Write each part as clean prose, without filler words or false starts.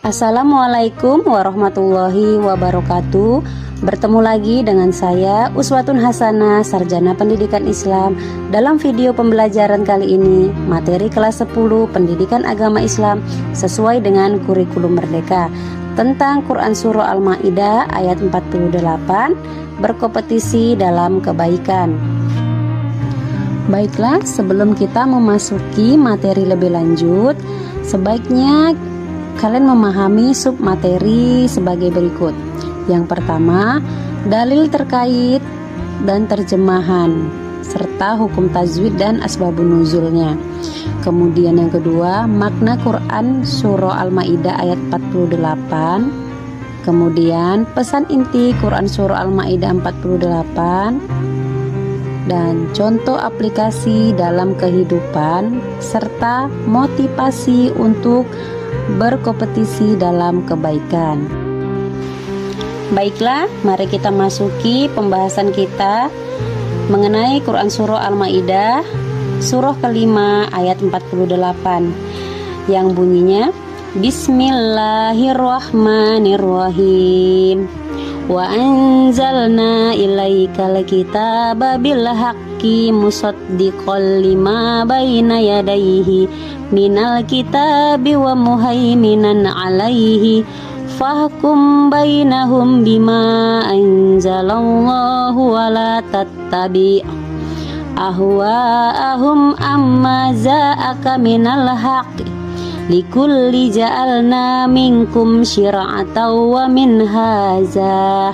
Assalamualaikum warahmatullahi wabarakatuh. Bertemu lagi dengan saya Uswatun Hasanah, Sarjana Pendidikan Islam. Dalam video pembelajaran kali ini, materi kelas 10 Pendidikan Agama Islam sesuai dengan kurikulum Merdeka, tentang Quran Surah Al-Maidah ayat 48, berkompetisi dalam kebaikan. Baiklah, sebelum kita memasuki materi lebih lanjut, sebaiknya kalian memahami submateri sebagai berikut. Yang pertama, dalil terkait dan terjemahan serta hukum tajwid dan asbabun nuzulnya. Kemudian yang kedua, makna Quran Surah Al-Maidah ayat 48. Kemudian pesan inti Quran Surah Al-Maidah 48 dan contoh aplikasi dalam kehidupan serta motivasi untuk berkompetisi dalam kebaikan. Baiklah, mari kita masuki pembahasan kita mengenai Quran Surah Al-Maidah surah kelima ayat 48 yang bunyinya Bismillahirrahmanirrahim. Wa anzalna ilaikal kitaba bil haqqi musaddiqal lima baina yadayhi minal kitabi wa muhaiminan alaihi fahkum bainahum bima anzalallahu wa la tattabi ahwaahum amma za'aka minal haqqi likulli ja'alna minkum syir'atan wa minhaza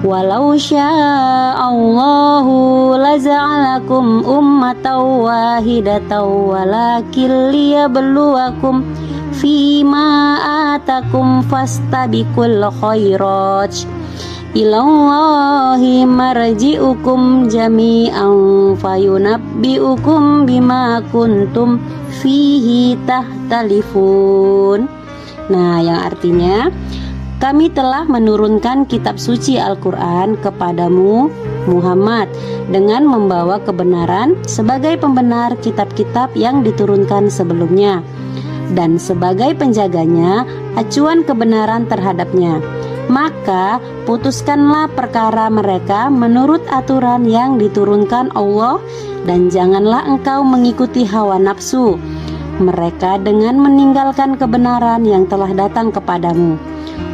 walau sya'allahu laza'alakum ummatan wahidatan walakin liyabluwakum fima atakum fastabiqul khairat ilallahi marji'ukum jami'an fayunabbi'ukum bima kuntum fihi tahtalifun. Nah, yang artinya kami telah menurunkan kitab suci Al-Quran kepadamu Muhammad dengan membawa kebenaran sebagai pembenar kitab-kitab yang diturunkan sebelumnya dan sebagai penjaganya acuan kebenaran terhadapnya. Maka putuskanlah perkara mereka menurut aturan yang diturunkan Allah, dan janganlah engkau mengikuti hawa nafsu mereka dengan meninggalkan kebenaran yang telah datang kepadamu.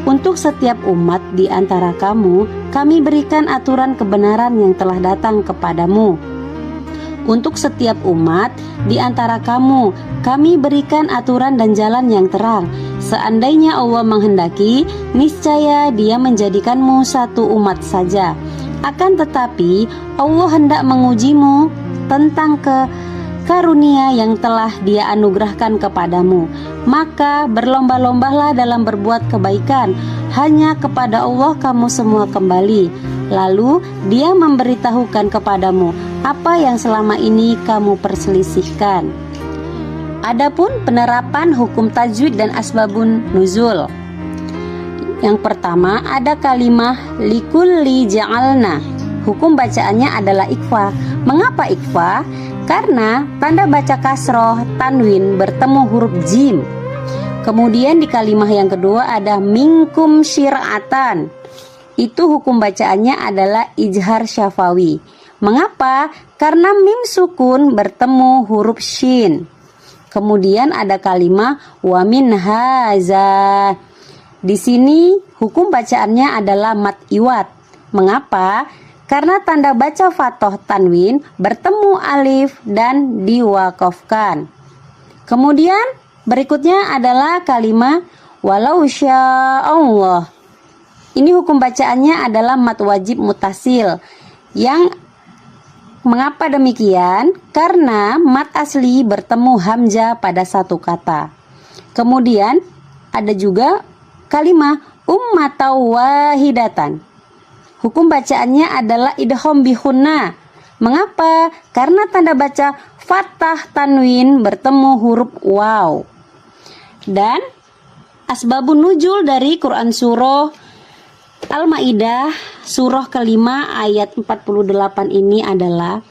Untuk setiap umat di antara kamu, kami berikan aturan kebenaran yang telah datang kepadamu. Untuk setiap umat di antara kamu, kami berikan aturan dan jalan yang terang. Seandainya Allah menghendaki, niscaya Dia menjadikanmu satu umat saja. Akan tetapi, Allah hendak mengujimu tentang karunia yang telah Dia anugerahkan kepadamu. Maka berlomba-lombalah dalam berbuat kebaikan. Hanya kepada Allah kamu semua kembali. Lalu Dia memberitahukan kepadamu apa yang selama ini kamu perselisihkan. Adapun penerapan hukum tajwid dan asbabun nuzul. Yang pertama, ada kalimah likulli ja'alna. Hukum bacaannya adalah ikhfa. Mengapa ikhfa? Karena tanda baca kasroh tanwin bertemu huruf jim. Kemudian di kalimah yang kedua ada minkum syir'atan. Itu hukum bacaannya adalah ijhar syafawi. Mengapa? Karena mim sukun bertemu huruf shin. Kemudian ada kalimah wa min haza. Di sini hukum bacaannya adalah mat iwat. Mengapa? Karena tanda baca fathah tanwin bertemu alif dan diwakafkan. Kemudian berikutnya adalah kalimah walau sya'allah. Ini hukum bacaannya adalah mat wajib mutasil. Yang mengapa demikian? Karena mat asli bertemu hamzah pada satu kata. Kemudian ada juga kalimah ummatan wahidatan. Hukum bacaannya adalah idgham bihunna. Mengapa? Karena tanda baca fathah tanwin bertemu huruf waw. Dan asbabun nuzul dari Quran Surah Al-Maidah surah kelima ayat 48 ini adalah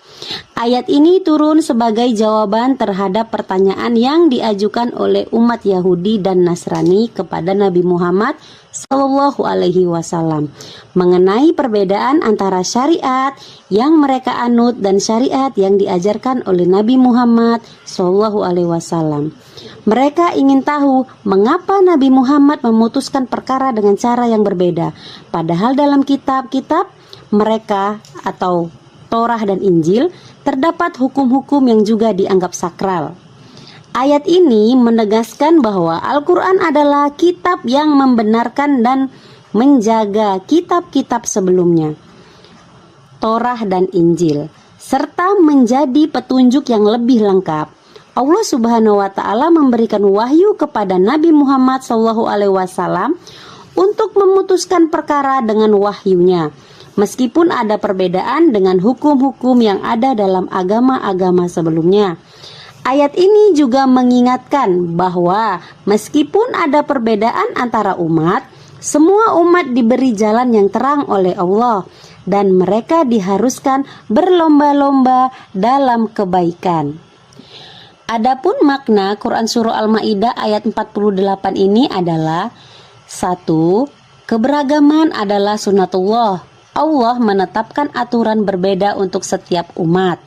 Ayat ini turun sebagai jawaban terhadap pertanyaan yang diajukan oleh umat Yahudi dan Nasrani kepada Nabi Muhammad Shallallahu Alaihi Wasallam mengenai perbedaan antara syariat yang mereka anut dan syariat yang diajarkan oleh Nabi Muhammad Shallallahu Alaihi Wasallam. Mereka ingin tahu mengapa Nabi Muhammad memutuskan perkara dengan cara yang berbeda, padahal dalam kitab-kitab mereka atau Torah dan Injil terdapat hukum-hukum yang juga dianggap sakral. Ayat ini menegaskan bahwa Al-Quran adalah kitab yang membenarkan dan menjaga kitab-kitab sebelumnya, Torah dan Injil, serta menjadi petunjuk yang lebih lengkap. Allah Subhanahu wa Ta'ala memberikan wahyu kepada Nabi Muhammad SAW untuk memutuskan perkara dengan wahyunya, meskipun ada perbedaan dengan hukum-hukum yang ada dalam agama-agama sebelumnya. Ayat ini juga mengingatkan bahwa meskipun ada perbedaan antara umat, semua umat diberi jalan yang terang oleh Allah dan mereka diharuskan berlomba-lomba dalam kebaikan. Adapun makna Quran Surah Al-Maidah ayat 48 ini adalah: 1. Keberagaman adalah sunatullah. Allah menetapkan aturan berbeda untuk setiap umat.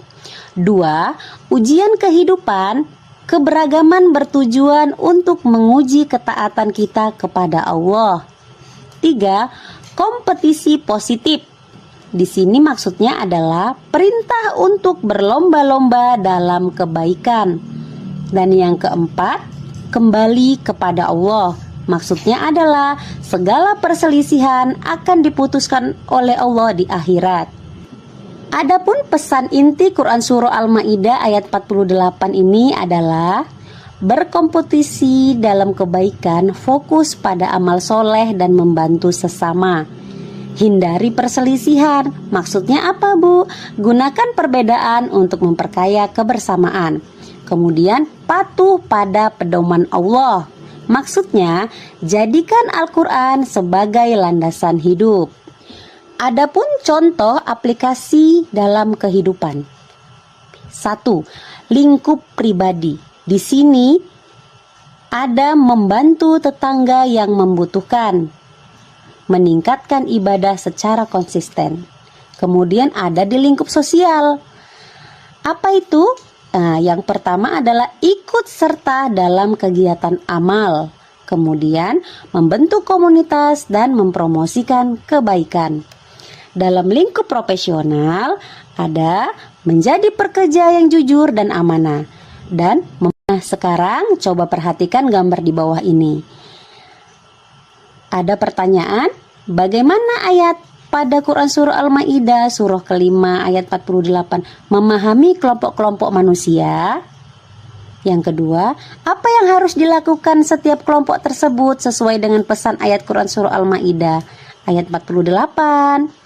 2. Ujian kehidupan, keberagaman bertujuan untuk menguji ketaatan kita kepada Allah. 3. Kompetisi positif. Di sini maksudnya adalah perintah untuk berlomba-lomba dalam kebaikan. Dan yang keempat, kembali kepada Allah. Maksudnya adalah segala perselisihan akan diputuskan oleh Allah di akhirat. Adapun pesan inti Quran Surah Al-Maidah ayat 48 ini adalah berkompetisi dalam kebaikan, fokus pada amal soleh dan membantu sesama. Hindari perselisihan. Maksudnya apa, Bu? Gunakan perbedaan untuk memperkaya kebersamaan. Kemudian patuh pada pedoman Allah. Maksudnya, jadikan Al-Quran sebagai landasan hidup. Adapun contoh aplikasi dalam kehidupan. 1. Lingkup pribadi. Di sini ada membantu tetangga yang membutuhkan, meningkatkan ibadah secara konsisten. Kemudian ada di lingkup sosial. Apa itu? Yang pertama adalah ikut serta dalam kegiatan amal, kemudian membentuk komunitas dan mempromosikan kebaikan. Dalam lingkup profesional ada menjadi pekerja yang jujur dan amanah. Sekarang coba perhatikan gambar di bawah ini. Ada pertanyaan, bagaimana ayat pada Quran Surah Al-Maidah surah kelima ayat 48 memahami kelompok-kelompok manusia? Yang kedua, apa yang harus dilakukan setiap kelompok tersebut sesuai dengan pesan ayat Quran Surah Al-Maidah ayat 48?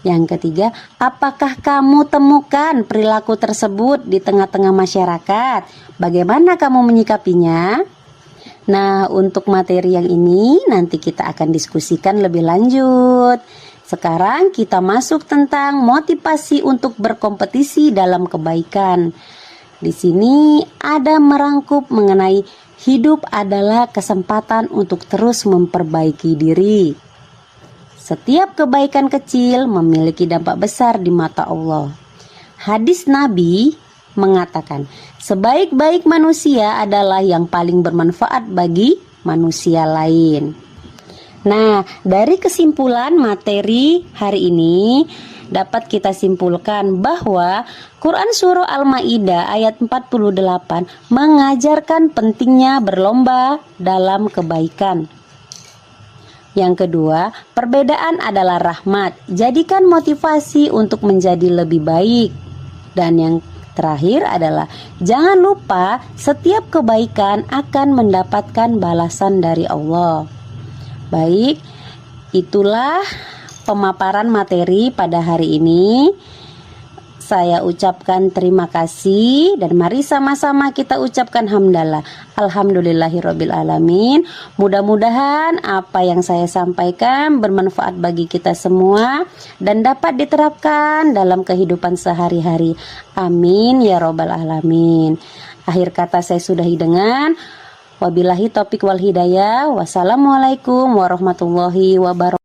Yang ketiga, apakah kamu temukan perilaku tersebut di tengah-tengah masyarakat? Bagaimana kamu menyikapinya? Nah, untuk materi yang ini nanti kita akan diskusikan lebih lanjut. Sekarang kita masuk tentang motivasi untuk berkompetisi dalam kebaikan. Di sini ada merangkup mengenai hidup adalah kesempatan untuk terus memperbaiki diri. Setiap kebaikan kecil memiliki dampak besar di mata Allah. Hadis Nabi mengatakan, sebaik-baik manusia adalah yang paling bermanfaat bagi manusia lain. Nah, dari kesimpulan materi hari ini dapat kita simpulkan bahwa Quran Surah Al-Maidah ayat 48 mengajarkan pentingnya berlomba dalam kebaikan. Yang kedua, perbedaan adalah rahmat. Jadikan motivasi untuk menjadi lebih baik. Dan yang terakhir adalah jangan lupa setiap kebaikan akan mendapatkan balasan dari Allah. Baik, itulah pemaparan materi pada hari ini. saya ucapkan terima kasih dan mari sama-sama kita ucapkan hamdalah. Alhamdulillahirabbil alamin. Mudah-mudahan apa yang saya sampaikan bermanfaat bagi kita semua dan dapat diterapkan dalam kehidupan sehari-hari. Amin ya robbal alamin. Akhir kata saya sudahi dengan wabillahi taufik wal hidayah. Wassalamualaikum warahmatullahi wabarakatuh.